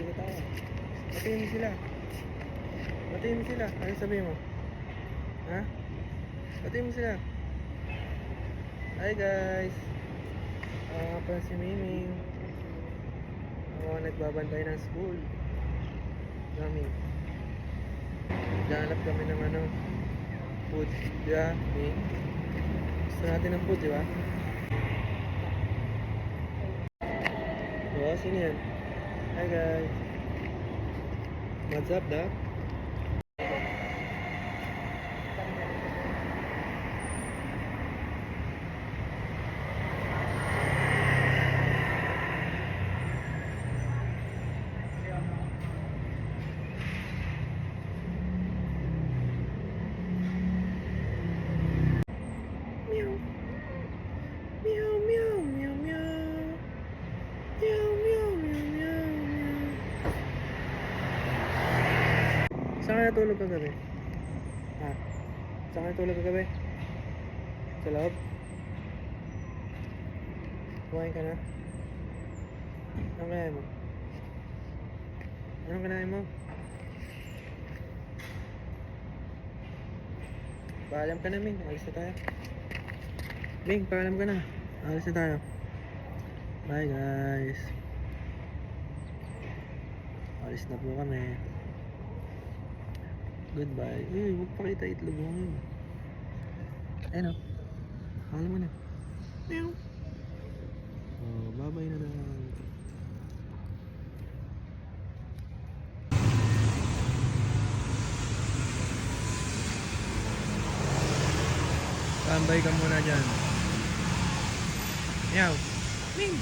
Dito tayo. Batiin mo sila. Batiin mo sila. Ano sabihin mo? Ha? Batiin mo sila. Hi guys. Ako nga pala si Miming. Ako nagbabantay ng school. Kami. Naghanap kami ng food. Diba? Okay. Gusto natin ng food, diba? Oh, sino yan? Hi guys. What's up, Doc? Meow. Meow, meow, meow, meow. Meow, meow, meow, meow, meow. Saan ka natulog kagabi? Ha? Saan ka natulog kagabi? Sa loob? Kumain ka na? Anong kinain mo? Anong kinain mo? Paalam ka na, Ming. Alis na tayo. Ming, paalam ka na. Alis na tayo. Bye, guys. Alis na po kami. Goodbye. Uy, huwag pakita itlog mo ngayon. Ayun o. Paalam mo na. Meow. Oh, bye-bye na lang. Tambay ka muna dyan. Meow. Ming.